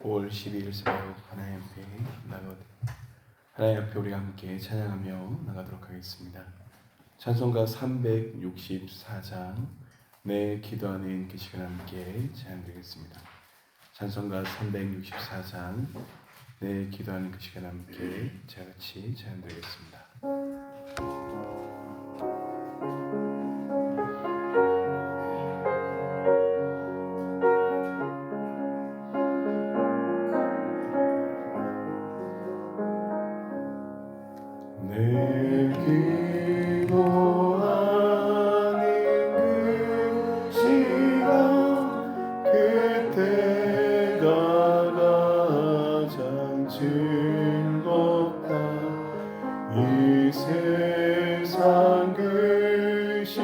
5월 12일 새벽 하나님 앞에 우리가 함께 찬양하며 나가도록 하겠습니다. 찬송가 364장 내 기도하는 그 시간 함께 찬양드리겠습니다. 찬송가 364장 내 기도하는 그 시간 함께 같이 찬양드리겠습니다. 내 기도하는 그 시간 그때가 가장 즐겁다. 이 세상 근심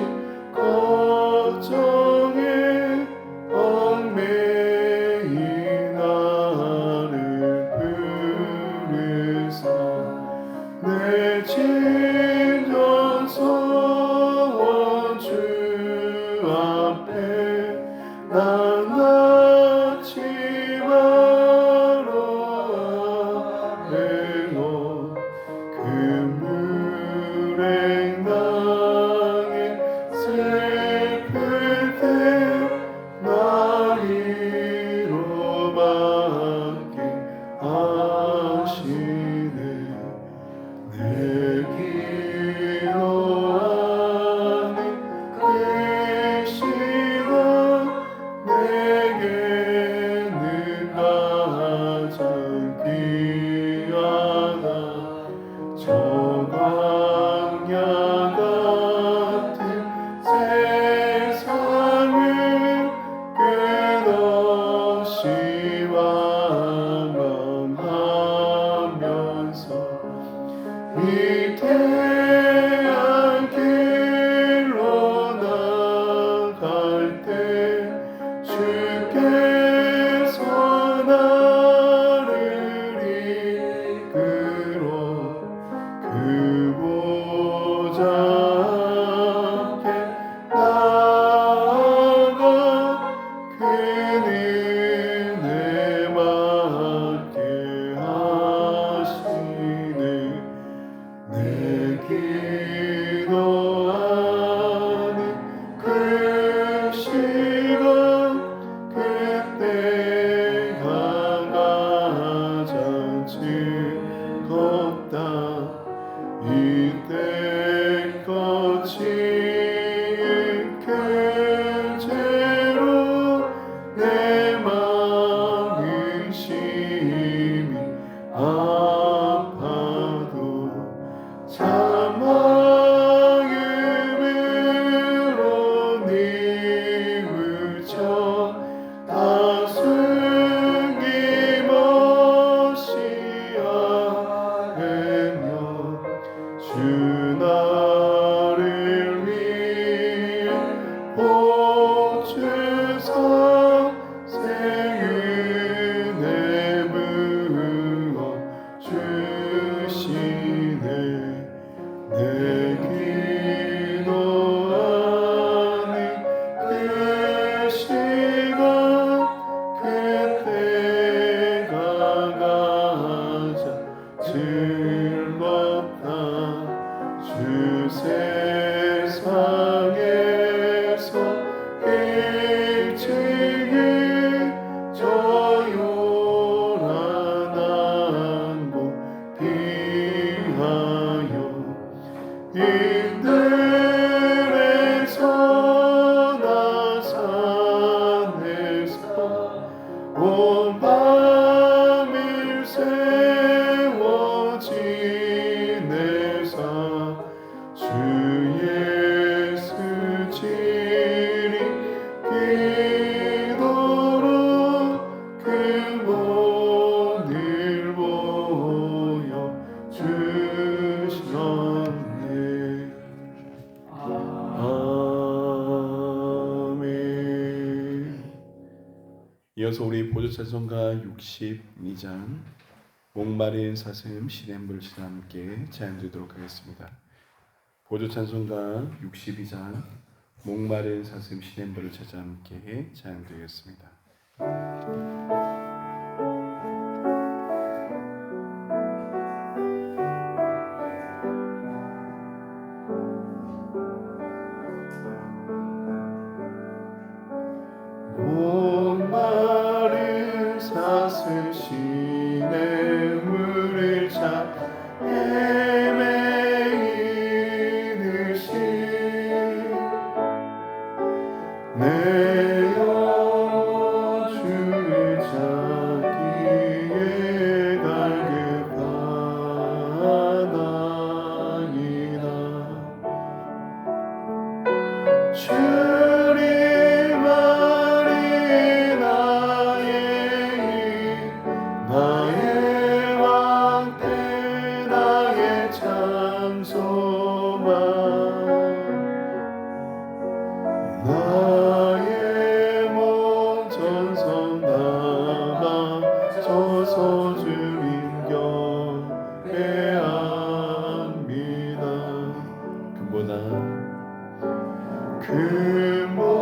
걱정에 얽매인 나를 부르사 내 진정 소원 주 앞에 난 아침하러 행어 금물행 당에 슬플 때 나이로밖에 아시네. 내 기도하는 그 시간 내게는 가장 귀하다. 저 광야 같은 세상을 끝없이 완강하면서 이 태양길로 나갈 때 주께서 나를 이끌어 그 보좌 앞에 나아가 그 은혜 받게 하시네. 내 기도하는 그 시간 그때가 가장 즐겁다. 이때껏 지은 그 죄로 내 마음이 심히 아파도 마음으로 뉘우쳐 다스김없이 아뢰며 주 나를 위해 복 주사 새 은혜 부어 주시네. 내 기도하는 그 시간 그때가 가장 즐겁다. 주 세상에서 일찍이 저 요란한 곳 피하여 인들에서 나산에서 온 밤을 세워 지내사 주 예수 지리 기도로 그 모든 모여 주셨네. 아멘. 이어서 우리 보조 찬송가 62장 목마른 사슴 시냇물 시와 함께 찬양드리도록 하겠습니다. 보조 찬송가 62장 목마른 사슴 시냇물을 찾아 함께 찬양드리겠습니다. 시냇 물을 찾아 헤매이듯이 내 영혼 주를 찾기에 갈급하나이다. 주님만이 나의 방패 나의 참 소망 나의 몸 전성 담아져서 주님 곁에 압니다.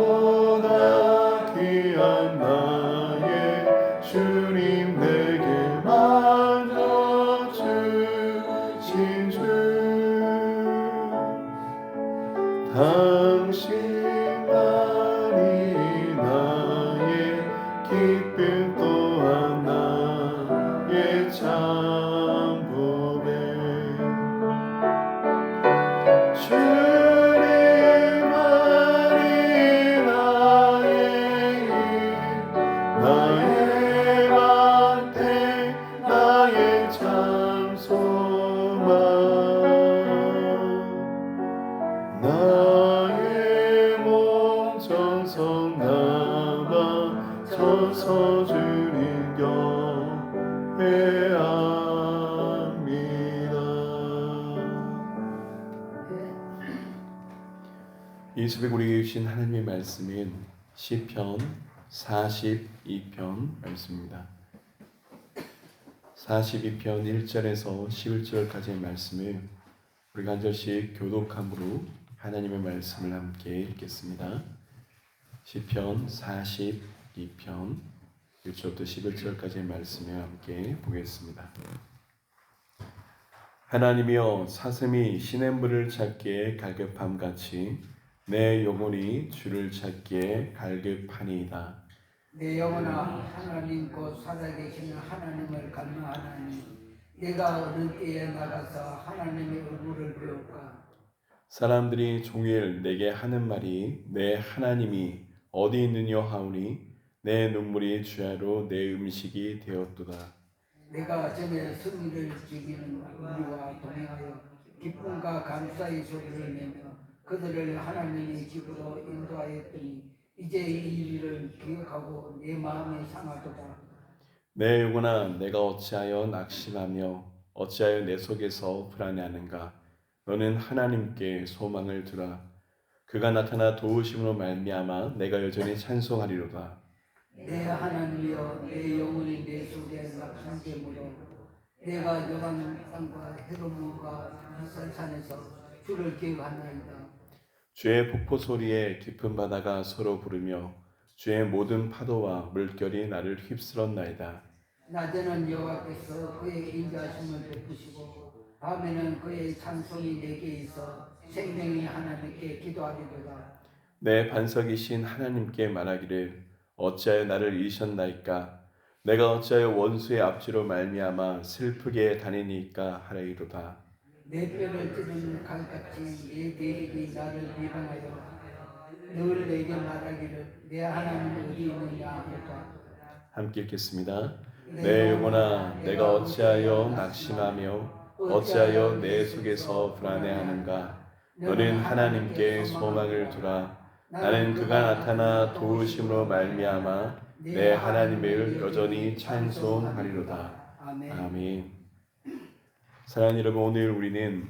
금보다 귀한 나의 주님 내게 만져 주신 주 당신만이 나의 기쁨 또한 나의 참 보배 나의 방패 나의 참 소망 나의 몸 정성 남아 서서 주님 곁에 압니다. 이 새벽 우리에게 주신 하나님의 말씀은 시편 42편 말씀입니다. 42편 1절에서 11절까지의 말씀을 우리가 한 절씩 교독함으로 하나님의 말씀을 함께 읽겠습니다. 시편 42편 1절부터 11절까지의 말씀을 함께 보겠습니다. 하나님이여 사슴이 시냇물을 찾기에 갈급함같이 내 영혼이 주를 찾기에 갈급하니이다. 내 영혼아 하나님 곧 살아계시는 하나님을 갈망하나니 내가 어느 때에 나가서 하나님의 얼굴을 배울까. 사람들이 종일 내게 하는 말이 내 하나님이 어디 있느냐 하오니 내 눈물이 주야로 내 음식이 되었도다. 내가 전에 승리를 즐기는 우리와 동행하여 기쁨과 감사의 소리를 내며 그들을 하나님의 집으로 인도하였더니 이제 이 일을 기억하고 내 마음이 상하도다. 내 영혼아 내가 어찌하여 낙심하며 어찌하여 내 속에서 불안해하는가. 너는 하나님께 소망을 두라. 그가 나타나 도우심으로 말미암아 내가 여전히 찬송하리로다. 내 하나님이여 내 영혼이 내 속에 낙심되므로 내가 요단 땅과 헤르몬과 비살산에서 주를 기억하나이다. 주의 폭포 소리에 깊은 바다가 서로 부르며 주의 모든 파도와 물결이 나를 휩쓸었나이다. 낮에는 여호와께서 그의 인자하심을 베푸시고 밤에는 그의 찬송이 내게 있어 생명이 하나님께 기도하리로다. 내 반석이신 하나님께 말하기를 어찌하여 나를 잃으셨나이까. 내가 어찌하여 원수의 압지로 말미암아 슬프게 다니니까 하리로다. 내 뼈를 찌르는 칼같이 내 계획이 나를 비방하여 늘 내게 말하기를 내 하나님은 어디 있느냐 하였다. 함께 읽겠습니다. 내 영혼아 내가 어찌하여 낙심하며 어찌하여 내 속에서 불안해하는가. 너는 하나님께 소망을 두라. 나는 그가 나타나 도우심으로 말미암아 내 하나님을 여전히 찬송하리로다. 아멘. 사랑하는 여러분, 오늘 우리는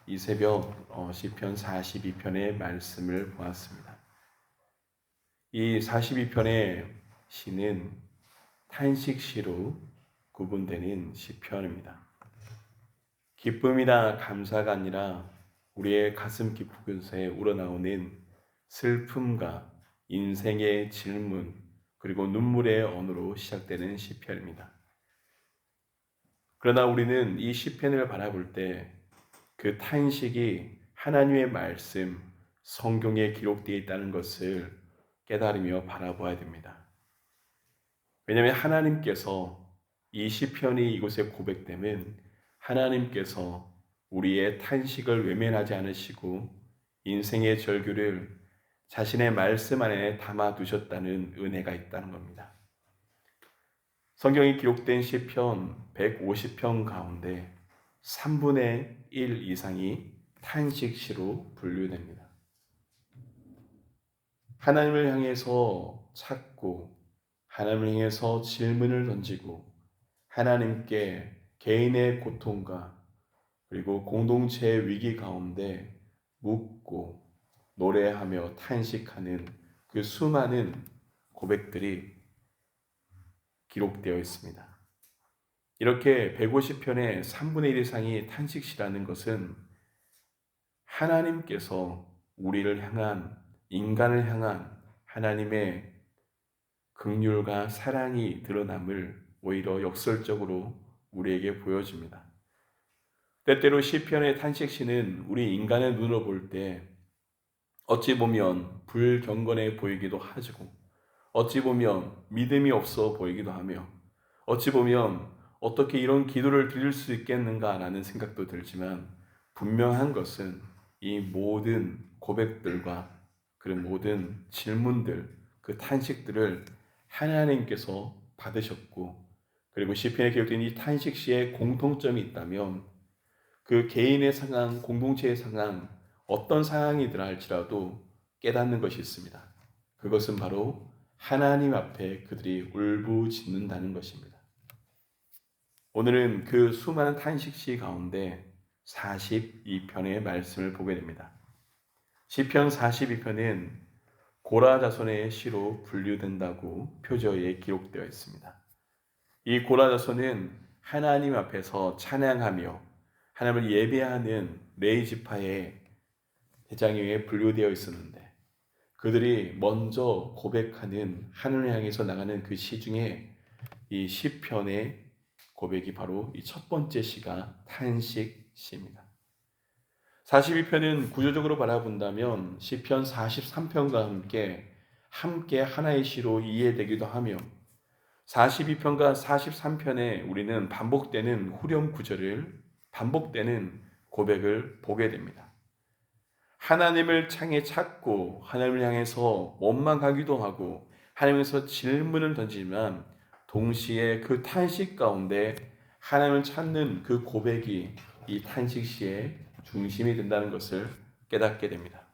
이 새벽 시편 42편의 말씀을 보았습니다. 이 42편의 시는 탄식시로 구분되는 시편입니다. 기쁨이나 감사가 아니라 우리의 가슴 깊은곳에 우러나오는 슬픔과 인생의 질문 그리고 눈물의 언어로 시작되는 시편입니다. 그러나 우리는 이 시편을 바라볼 때 그 탄식이 하나님의 말씀, 성경에 기록되어 있다는 것을 깨달으며 바라보아야 됩니다. 왜냐하면 하나님께서 이 시편이 이곳에 고백됨은 하나님께서 우리의 탄식을 외면하지 않으시고 인생의 절규를 자신의 말씀 안에 담아 두셨다는 은혜가 있다는 겁니다. 성경에 기록된 시편 150편 가운데 3분의 1 이상이 탄식시로 분류됩니다. 하나님을 향해서 찾고 하나님을 향해서 질문을 던지고 하나님께 개인의 고통과 그리고 공동체의 위기 가운데 묻고 노래하며 탄식하는 그 수많은 고백들이 기록되어 있습니다. 이렇게 150편의 3분의 1 이상이 탄식시라는 것은 하나님께서 우리를 향한, 인간을 향한 하나님의 긍휼과 사랑이 드러남을 오히려 역설적으로 우리에게 보여줍니다. 때때로 시편의 탄식시는 우리 인간의 눈으로 볼 때 어찌 보면 불경건해 보이기도 하고, 어찌 보면 믿음이 없어 보이기도 하며, 어찌 보면 어떻게 이런 기도를 드릴 수 있겠는가라는 생각도 들지만, 분명한 것은 이 모든 고백들과 그런 모든 질문들, 그 탄식들을 하나님께서 받으셨고, 그리고 시편에 기록된 이 탄식시에 공통점이 있다면 그 개인의 상황, 공동체의 상황, 어떤 상황이더라 할지라도 깨닫는 것이 있습니다. 그것은 바로 하나님 앞에 그들이 울부짖는다는 것입니다. 오늘은 그 수많은 탄식시 가운데 42편의 말씀을 보게 됩니다. 시편 42편은 고라 자손의 시로 분류된다고 표저에 기록되어 있습니다. 이 고라 자손은 하나님 앞에서 찬양하며 하나님을 예배하는 레위 지파의 대장에 분류되어 있었는데, 그들이 먼저 고백하는 하늘을 향해서 나가는 그 시 중에 이 시편의 고백이 바로 이 첫 번째 시가 탄식 시입니다. 42편은 구조적으로 바라본다면 시편 43편과 함께 하나의 시로 이해되기도 하며, 42편과 43편에 우리는 반복되는 후렴 구절을, 반복되는 고백을 보게 됩니다. 하나님을 향해 찾고 하나님을 향해서 원망하기도 하고 하나님께서 질문을 던지지만, 동시에 그 탄식 가운데 하나님을 찾는 그 고백이 이 탄식시의 중심이 된다는 것을 깨닫게 됩니다.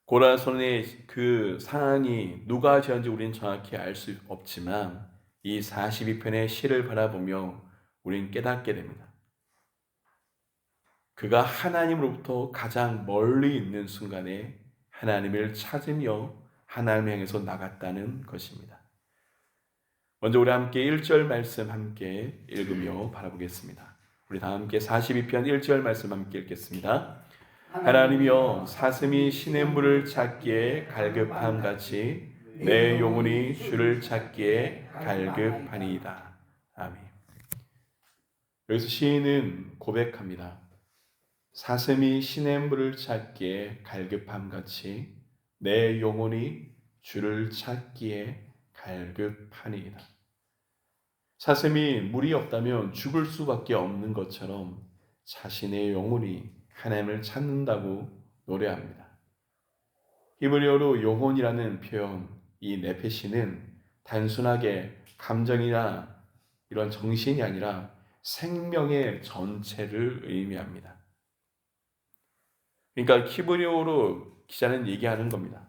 고라손의 그 상황이 누가 지었는지 우리는 정확히 알 수 없지만 이 42편의 시를 바라보며 우리는 깨닫게 됩니다. 그가 하나님으로부터 가장 멀리 있는 순간에 하나님을 찾으며 하나님을 향해서 나갔다는 것입니다. 먼저 우리 함께 1절 말씀 함께 읽으며 바라보겠습니다. 우리 다 함께 42편 1절 말씀 함께 읽겠습니다. 하나님이여, 사슴이 시냇물을 찾기에 갈급함같이 내 영혼이 주를 찾기에 갈급하니이다. 아멘. 여기서 시인은 고백합니다. 사슴이 시냇물을 찾기에 갈급함같이 내 영혼이 주를 찾기에 갈급하니이다. 사슴이 물이 없다면 죽을 수밖에 없는 것처럼 자신의 영혼이 하나님을 찾는다고 노래합니다. 히브리어로 영혼이라는 표현, 이 네페시는 단순하게 감정이나 이런 정신이 아니라 생명의 전체를 의미합니다. 그러니까 히브리어로 기자는 얘기하는 겁니다.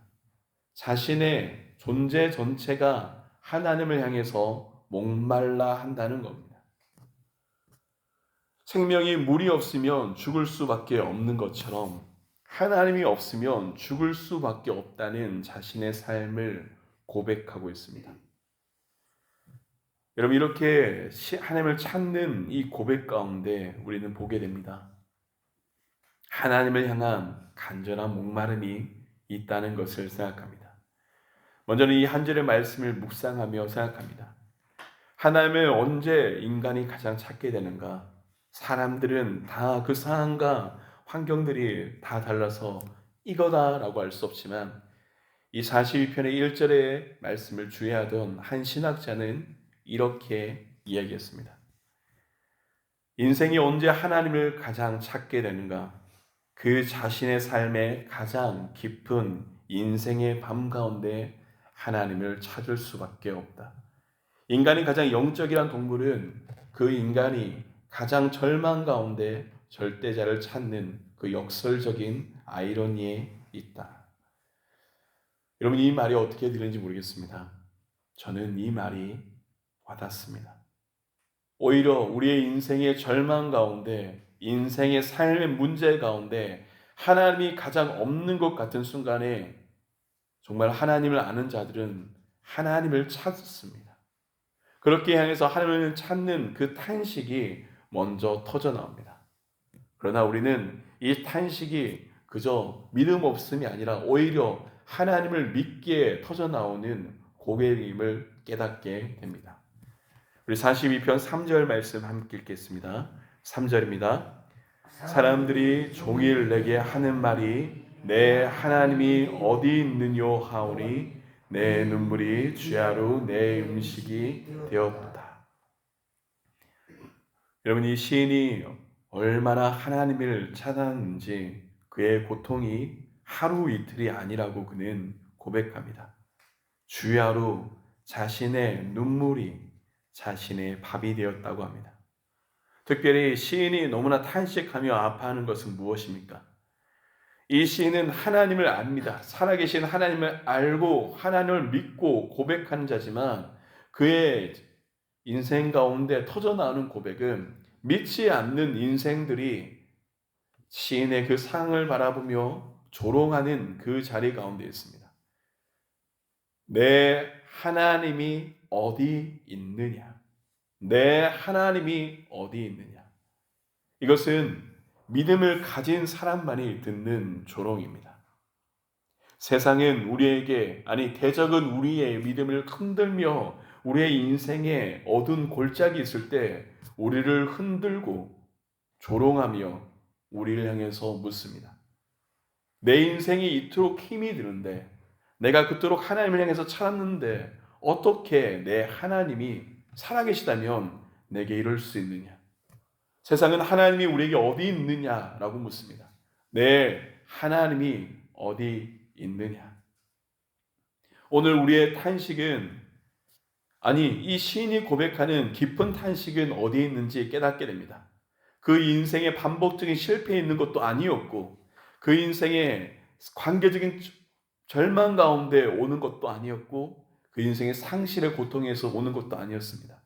자신의 존재 전체가 하나님을 향해서 목말라 한다는 겁니다. 생명이 물이 없으면 죽을 수밖에 없는 것처럼 하나님이 없으면 죽을 수밖에 없다는 자신의 삶을 고백하고 있습니다. 여러분, 이렇게 하나님을 찾는 이 고백 가운데 우리는 보게 됩니다. 하나님을 향한 간절한 목마름이 있다는 것을 생각합니다. 먼저는 이 한 절의 말씀을 묵상하며 생각합니다. 하나님을 언제 인간이 가장 찾게 되는가? 사람들은 다 그 상황과 환경들이 다 달라서 이거다라고 할 수 없지만 이 42편의 1절의 말씀을 주의하던 한 신학자는 이렇게 이야기했습니다. 인생이 언제 하나님을 가장 찾게 되는가? 그 자신의 삶의 가장 깊은 인생의 밤 가운데 하나님을 찾을 수밖에 없다. 인간이 가장 영적이란 동물은 그 인간이 가장 절망 가운데 절대자를 찾는 그 역설적인 아이러니에 있다. 여러분, 이 말이 어떻게 들리는지 모르겠습니다. 저는 이 말이 와닿습니다. 오히려 우리의 인생의 절망 가운데, 인생의 삶의 문제 가운데 하나님이 가장 없는 것 같은 순간에 정말 하나님을 아는 자들은 하나님을 찾습니다. 그렇게 향해서 하나님을 찾는 그 탄식이 먼저 터져 나옵니다. 그러나 우리는 이 탄식이 그저 믿음 없음이 아니라 오히려 하나님을 믿기에 터져 나오는 고백임을 깨닫게 됩니다. 우리 42편 3절 말씀 함께 읽겠습니다. 3절입니다. 사람들이 종일 내게 하는 말이 내 하나님이 어디 있느뇨 하오니 내 눈물이 주야로 내 음식이 되었도다. 여러분, 이 시인이 얼마나 하나님을 찾았는지 그의 고통이 하루 이틀이 아니라고 그는 고백합니다. 주야로 자신의 눈물이 자신의 밥이 되었다고 합니다. 특별히 시인이 너무나 탄식하며 아파하는 것은 무엇입니까? 이 시인은 하나님을 압니다. 살아계신 하나님을 알고 하나님을 믿고 고백하는 자지만 그의 인생 가운데 터져나오는 고백은 믿지 않는 인생들이 시인의 그 상을 바라보며 조롱하는 그 자리 가운데 있습니다. 내 하나님이 어디 있느냐? 내 하나님이 어디 있느냐? 이것은 믿음을 가진 사람만이 듣는 조롱입니다. 세상은 우리에게, 아니 대적은 우리의 믿음을 흔들며 우리의 인생에 어두운 골짜기 있을 때 우리를 흔들고 조롱하며 우리를 향해서 묻습니다. 내 인생이 이토록 힘이 드는데, 내가 그토록 하나님을 향해서 찾았는데 어떻게 내 하나님이 살아계시다면 내게 이럴 수 있느냐? 세상은 하나님이 우리에게 어디 있느냐라고 묻습니다. 내 하나님이 어디 있느냐? 오늘 우리의 탄식은, 아니 이 시인이 고백하는 깊은 탄식은 어디에 있는지 깨닫게 됩니다. 그 인생의 반복적인 실패에 있는 것도 아니었고 그 인생의 관계적인 절망 가운데 오는 것도 아니었고 그 인생의 상실의 고통에서 오는 것도 아니었습니다.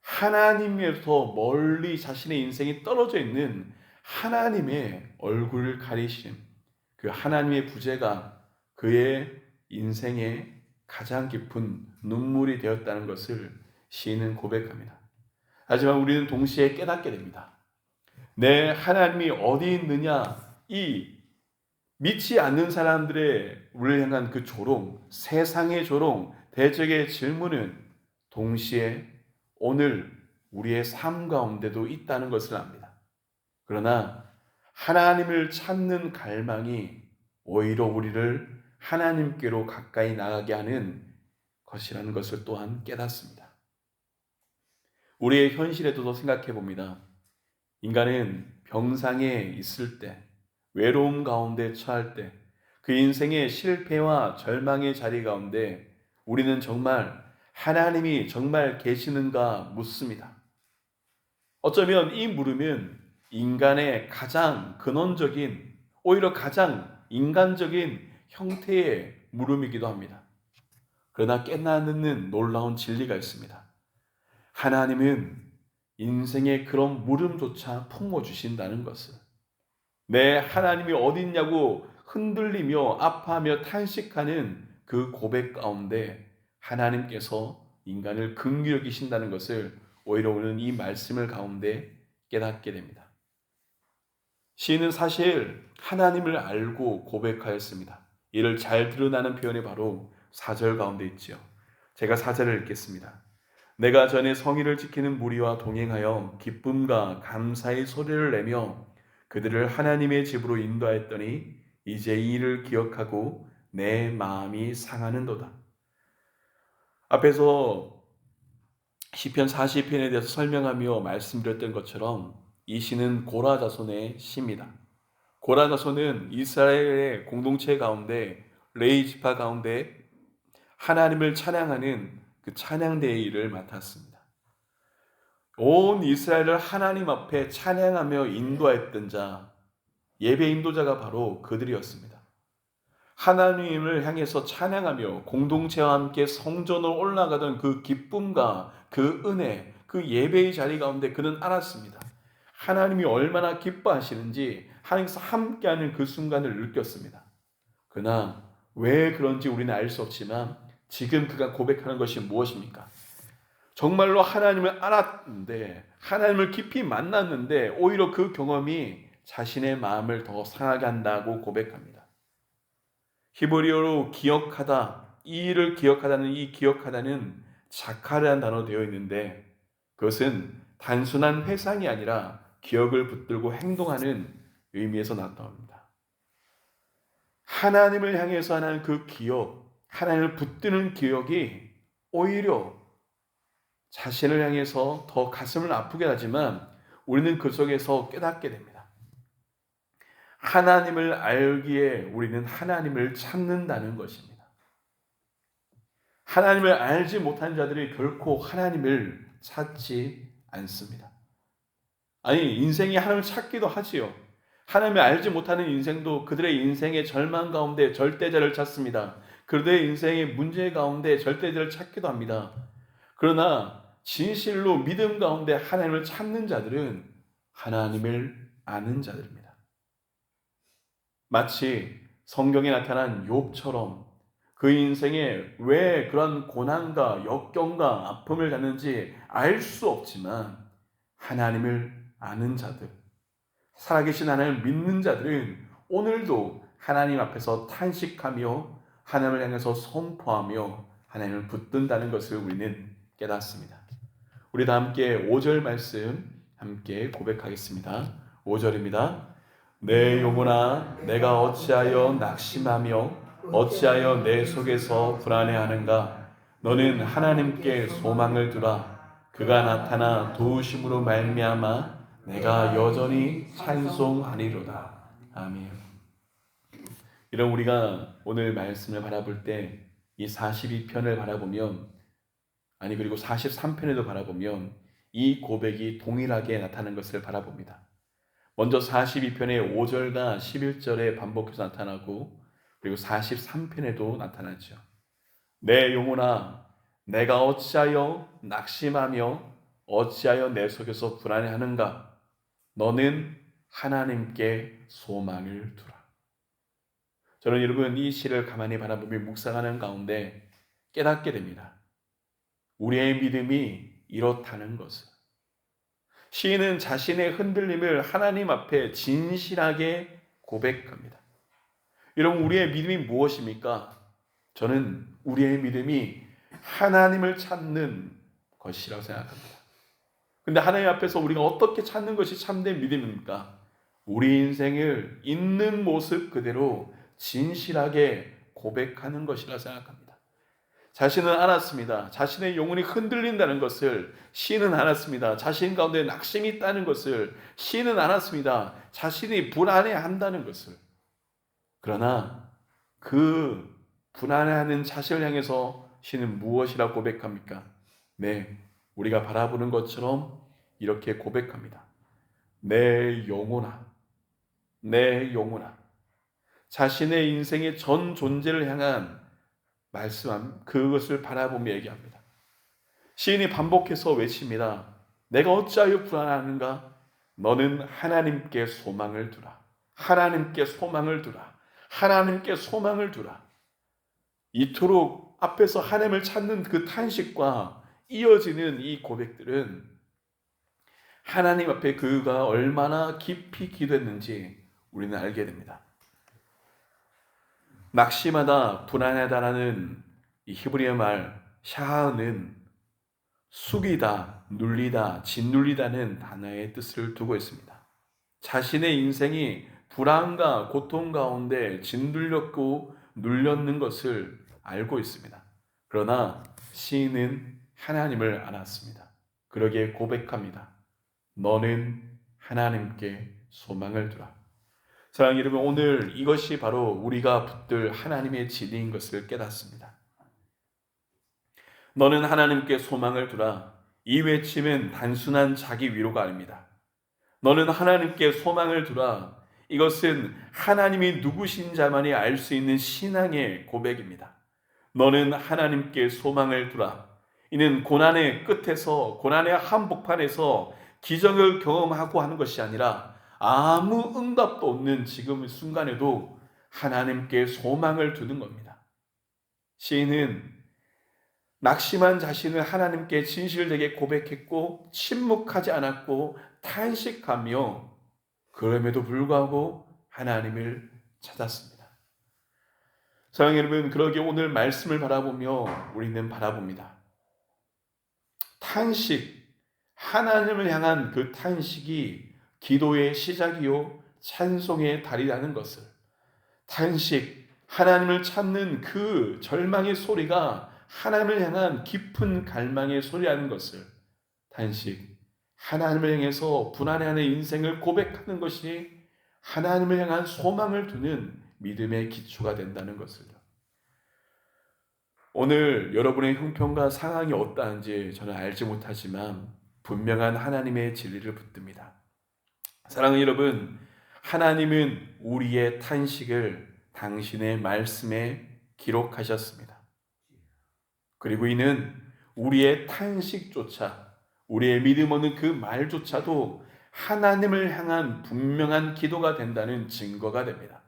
하나님에서 멀리 자신의 인생이 떨어져 있는 하나님의 얼굴을 가리신 그 하나님의 부재가 그의 인생의 가장 깊은 눈물이 되었다는 것을 시인은 고백합니다. 하지만 우리는 동시에 깨닫게 됩니다. 내 하나님이 어디 있느냐, 이 믿지 않는 사람들의 우리를 향한 그 조롱, 세상의 조롱, 대적의 질문은 동시에 오늘 우리의 삶 가운데도 있다는 것을 압니다. 그러나 하나님을 찾는 갈망이 오히려 우리를 하나님께로 가까이 나가게 하는 것이라는 것을 또한 깨닫습니다. 우리의 현실에도 생각해 봅니다. 인간은 병상에 있을 때, 외로움 가운데 처할 때, 그 인생의 실패와 절망의 자리 가운데 우리는 정말 하나님이 정말 계시는가 묻습니다. 어쩌면 이 물음은 인간의 가장 근원적인, 오히려 가장 인간적인 형태의 물음이기도 합니다. 그러나 깨닫는 놀라운 진리가 있습니다. 하나님은 인생의 그런 물음조차 품어주신다는 것을, 내 하나님이 어디 있냐고 흔들리며 아파하며 탄식하는 그 고백 가운데 하나님께서 인간을 긍휼히 여기신다는 것을 오히려 오늘 이 말씀을 가운데 깨닫게 됩니다. 시인은 사실 하나님을 알고 고백하였습니다. 이를 잘 드러나는 표현이 바로 4절 가운데 있지요. 제가 4절을 읽겠습니다. 내가 전에 성의를 지키는 무리와 동행하여 기쁨과 감사의 소리를 내며 그들을 하나님의 집으로 인도하였더니 이제 이 일을 기억하고 내 마음이 상하는도다. 앞에서 시편 40편에 대해서 설명하며 말씀드렸던 것처럼 이 시는 고라 자손의 시입니다. 고라 자손은 이스라엘의 공동체 가운데 레위 지파 가운데 하나님을 찬양하는 그 찬양대의 일을 맡았습니다. 온 이스라엘을 하나님 앞에 찬양하며 인도했던 자, 예배 인도자가 바로 그들이었습니다. 하나님을 향해서 찬양하며 공동체와 함께 성전으로 올라가던 그 기쁨과 그 은혜, 그 예배의 자리 가운데 그는 알았습니다. 하나님이 얼마나 기뻐하시는지 하나님께서 함께하는 그 순간을 느꼈습니다. 그러나 왜 그런지 우리는 알 수 없지만 지금 그가 고백하는 것이 무엇입니까? 정말로 하나님을 알았는데, 하나님을 깊이 만났는데 오히려 그 경험이 자신의 마음을 더 상하게 한다고 고백합니다. 히브리어로 기억하다, 이 일을 기억하다는 이 기억하다는 자카르한 단어로 되어 있는데 그것은 단순한 회상이 아니라 기억을 붙들고 행동하는 의미에서 나타납니다. 하나님을 향해서 하는 그 기억, 하나님을 붙드는 기억이 오히려 자신을 향해서 더 가슴을 아프게 하지만 우리는 그 속에서 깨닫게 됩니다. 하나님을 알기에 우리는 하나님을 찾는다는 것입니다. 하나님을 알지 못한 자들이 결코 하나님을 찾지 않습니다. 아니, 인생이 하나님을 찾기도 하지요. 하나님을 알지 못하는 인생도 그들의 인생의 절망 가운데 절대자를 찾습니다. 그들의 인생의 문제 가운데 절대자를 찾기도 합니다. 그러나 진실로 믿음 가운데 하나님을 찾는 자들은 하나님을 아는 자들입니다. 마치 성경에 나타난 욥처럼 그 인생에 왜 그런 고난과 역경과 아픔을 갖는지 알 수 없지만 하나님을 아는 자들, 살아계신 하나님을 믿는 자들은 오늘도 하나님 앞에서 탄식하며 하나님을 향해서 선포하며 하나님을 붙든다는 것을 우리는 깨닫습니다. 우리 다 함께 5절 말씀 함께 고백하겠습니다. 5절입니다. 내 영혼아, 내가 어찌하여 낙심하며 어찌하여 내 속에서 불안해하는가? 너는 하나님께 소망을 두라. 그가 나타나 도우심으로 말미암아 내가 여전히 찬송하리로다. 아멘. 이런 우리가 오늘 말씀을 바라볼 때 이 42편을 바라보면, 아니 그리고 43편에도 바라보면 이 고백이 동일하게 나타나는 것을 바라봅니다. 먼저 42편의 5절과 11절에 반복해서 나타나고 그리고 43편에도 나타나죠. 내 영혼아, 내가 어찌하여 낙심하며 어찌하여 내 속에서 불안해하는가? 너는 하나님께 소망을 두라. 저는 여러분 이 시를 가만히 바라보며 묵상하는 가운데 깨닫게 됩니다. 우리의 믿음이 이렇다는 것을. 시인은 자신의 흔들림을 하나님 앞에 진실하게 고백합니다. 여러분, 우리의 믿음이 무엇입니까? 저는 우리의 믿음이 하나님을 찾는 것이라고 생각합니다. 근데 하나님 앞에서 우리가 어떻게 찾는 것이 참된 믿음입니까? 우리 인생을 있는 모습 그대로 진실하게 고백하는 것이라 생각합니다. 자신은 알았습니다. 자신의 영혼이 흔들린다는 것을 시인은 알았습니다. 자신 가운데 낙심이 있다는 것을 시인은 알았습니다. 자신이 불안해한다는 것을. 그러나 그 불안해하는 자신을 향해서 시인은 무엇이라고 고백합니까? 네, 우리가 바라보는 것처럼 이렇게 고백합니다. 내 영혼아, 내 영혼아. 자신의 인생의 전 존재를 향한 말씀함, 그것을 바라보며 얘기합니다. 시인이 반복해서 외칩니다. 내가 어찌하여 불안하는가? 너는 하나님께 소망을 두라. 하나님께 소망을 두라. 하나님께 소망을 두라. 이토록 앞에서 하나님을 찾는 그 탄식과 이어지는 이 고백들은 하나님 앞에 그가 얼마나 깊이 기도했는지 우리는 알게 됩니다. 낙심하다, 불안하다라는 이 히브리어 말 샤하는 숙이다, 눌리다, 짓눌리다는 단어의 뜻을 두고 있습니다. 자신의 인생이 불안과 고통 가운데 짓눌렸고 눌렸는 것을 알고 있습니다. 그러나 시인은 하나님을 알았습니다. 그러기에 고백합니다. 너는 하나님께 소망을 두라. 사랑하는 여러분, 오늘 이것이 바로 우리가 붙들 하나님의 진리인 것을 깨닫습니다. 너는 하나님께 소망을 두라. 이 외침은 단순한 자기 위로가 아닙니다. 너는 하나님께 소망을 두라. 이것은 하나님이 누구신 자만이 알 수 있는 신앙의 고백입니다. 너는 하나님께 소망을 두라. 이는 고난의 끝에서, 고난의 한복판에서 기적을 경험하고 하는 것이 아니라 아무 응답도 없는 지금 순간에도 하나님께 소망을 두는 겁니다. 시인은 낙심한 자신을 하나님께 진실되게 고백했고 침묵하지 않았고 탄식하며 그럼에도 불구하고 하나님을 찾았습니다. 사랑하는 여러분, 그러기에 오늘 말씀을 바라보며 우리는 바라봅니다. 탄식, 하나님을 향한 그 탄식이 기도의 시작이요 찬송의 달이라는 것을, 탄식, 하나님을 찾는 그 절망의 소리가 하나님을 향한 깊은 갈망의 소리라는 것을, 탄식, 하나님을 향해서 불안해하는 인생을 고백하는 것이 하나님을 향한 소망을 두는 믿음의 기초가 된다는 것을요. 오늘 여러분의 형편과 상황이 어떠한지 저는 알지 못하지만 분명한 하나님의 진리를 붙듭니다. 사랑하는 여러분, 하나님은 우리의 탄식을 당신의 말씀에 기록하셨습니다. 그리고 이는 우리의 탄식조차, 우리의 믿음 없는 그 말조차도 하나님을 향한 분명한 기도가 된다는 증거가 됩니다.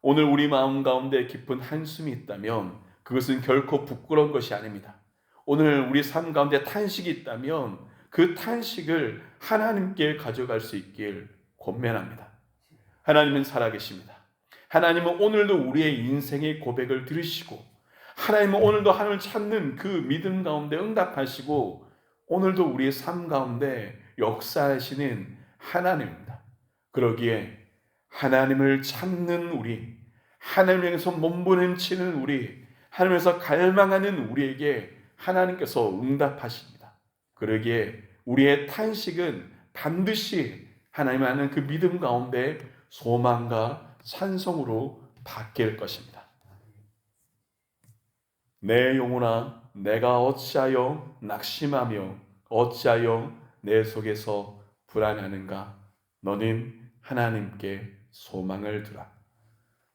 오늘 우리 마음 가운데 깊은 한숨이 있다면 그것은 결코 부끄러운 것이 아닙니다. 오늘 우리 삶 가운데 탄식이 있다면 그 탄식을 하나님께 가져갈 수 있길 권면합니다. 하나님은 살아계십니다. 하나님은 오늘도 우리의 인생의 고백을 들으시고, 하나님은 오늘도 하나님을 찾는 그 믿음 가운데 응답하시고, 오늘도 우리의 삶 가운데 역사하시는 하나님입니다. 그러기에 하나님을 찾는 우리, 하나님을 향해서 몸부림치는 우리, 하나님에서 갈망하는 우리에게 하나님께서 응답하십니다. 그러기에 우리의 탄식은 반드시 하나님을 아는 그 믿음 가운데 소망과 찬송으로 바뀔 것입니다. 내 영혼아, 내가 어찌하여 낙심하며 어찌하여 내 속에서 불안하는가? 너는 하나님께 소망을 두라.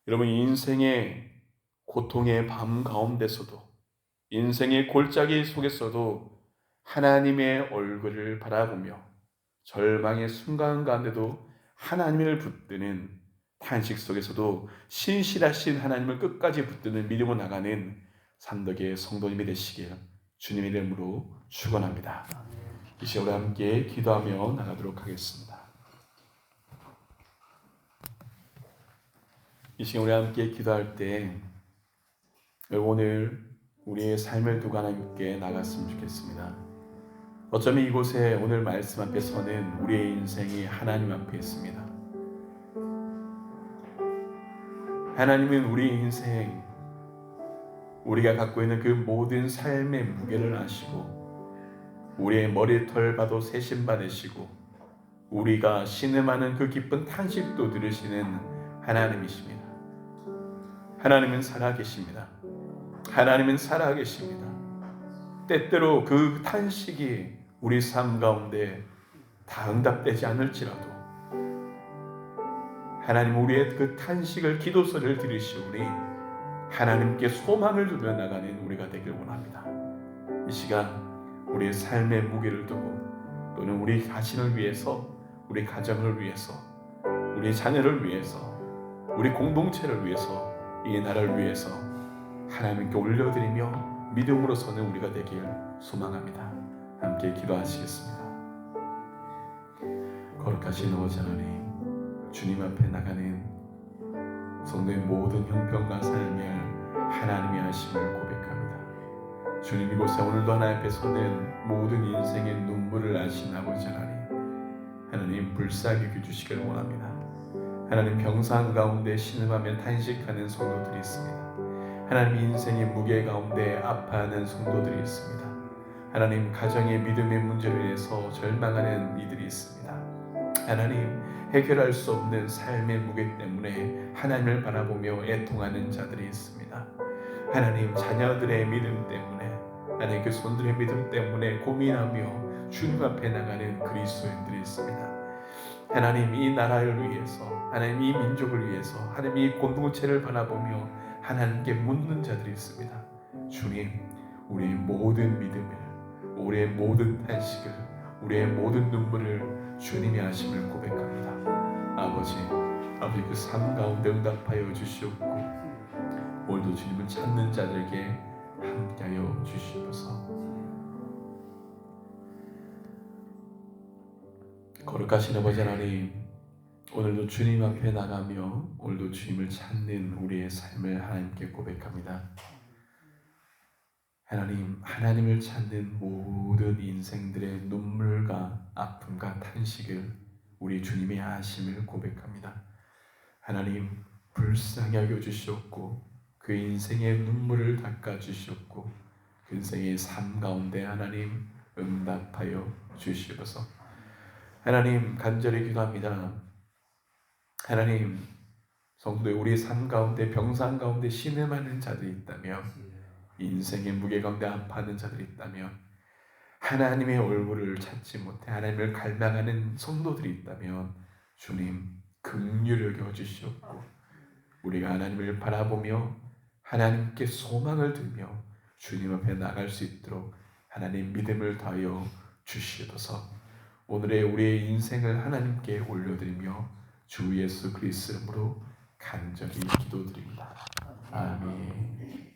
여러분, 인생의 고통의 밤 가운데서도, 인생의 골짜기 속에서도 하나님의 얼굴을 바라보며 절망의 순간 가운데도 하나님을 붙드는, 탄식 속에서도 신실하신 하나님을 끝까지 붙드는 믿음으로 나가는 산덕의 성도님이 되시길 주님의 이름으로 축원합니다. 이 시간 우리 함께 기도하며 나가도록 하겠습니다. 이 시간 우리 함께 기도할 때 오늘 우리의 삶을 두고 하나님께 나갔으면 좋겠습니다. 어쩌면 이곳에 오늘 말씀 앞에 서는 우리의 인생이 하나님 앞에 있습니다. 하나님은 우리 인생, 우리가 갖고 있는 그 모든 삶의 무게를 아시고 우리의 머리털 봐도 세심받으시고 우리가 신음하는 그 기쁜 탄식도 들으시는 하나님이십니다. 하나님은 살아계십니다. 하나님은 살아계십니다. 때때로 그 탄식이 우리 삶 가운데 다 응답되지 않을지라도 하나님 우리의 그 탄식을, 기도소리를 들으시오니 하나님께 소망을 두며 나가는 우리가 되길 원합니다. 이 시간 우리의 삶의 무게를 두고 또는 우리 자신을 위해서, 우리 가정을 위해서, 우리 자녀를 위해서, 우리 공동체를 위해서, 이 나라를 위해서 하나님께 올려드리며 믿음으로 서는 우리가 되길 소망합니다. 함께 기도하시겠습니다. 거룩하신 아버지 하나님, 주님 앞에 나가는 성도의 모든 형편과 삶을 하나님이 하심을 고백합니다. 주님, 이곳에 오늘도 하나님 앞에 서는 모든 인생의 눈물을 아신 아버지 하나님 불쌍히 여겨주시기를 원합니다. 하나님, 병상 가운데 신음하며 탄식하는 성도들이 있습니다. 하나님, 인생의 무게 가운데 아파하는 성도들이 있습니다. 하나님, 가정의 믿음의 문제로 인해서 절망하는 이들이 있습니다. 하나님, 해결할 수 없는 삶의 무게 때문에 하나님을 바라보며 애통하는 자들이 있습니다. 하나님, 자녀들의 믿음 때문에, 하나님, 그 손들의 믿음 때문에 고민하며 주님 앞에 나가는 그리스도인들이 있습니다. 하나님, 이 나라를 위해서, 하나님, 이 민족을 위해서, 하나님, 이 공동체를 바라보며 하나님께 묻는 자들이 있습니다. 주님, 우리의 모든 믿음을, 우리의 모든 탄식을, 우리의 모든 눈물을 주님이 하심을 고백합니다. 아버지, 그 삶 가운데 응답하여 주시옵고, 오늘도 주님을 찾는 자들에게 함께하여 주시옵소서. 거룩하신 아버지 하나님, 오늘도 주님 앞에 나가며 오늘도 주님을 찾는 우리의 삶을 하나님께 고백합니다. 하나님, 하나님을 찾는 모든 인생들의 눈물과 아픔과 탄식을 우리 주님의 아심을 고백합니다. 하나님, 불쌍히 여겨 주시옵고 그 인생의 눈물을 닦아 주시옵고 그 인생의 삶 가운데 하나님 응답하여 주시옵소서. 하나님, 간절히 기도합니다. 하나님, 성도의 우리 삶 가운데 병상 가운데 신음하는 자들이 있다면, 인생의 무게 가운데 아파하는 자들이 있다면, 하나님의 얼굴을 찾지 못해 하나님을 갈망하는 성도들이 있다면 주님 긍휼히 여겨 주시옵고 우리가 하나님을 바라보며 하나님께 소망을 들며 주님 앞에 나갈 수 있도록 하나님 믿음을 더하여 주시옵소서. 오늘의 우리의 인생을 하나님께 올려드리며 주 예수 그리스도 이름으로 간절히 기도드립니다. 아멘.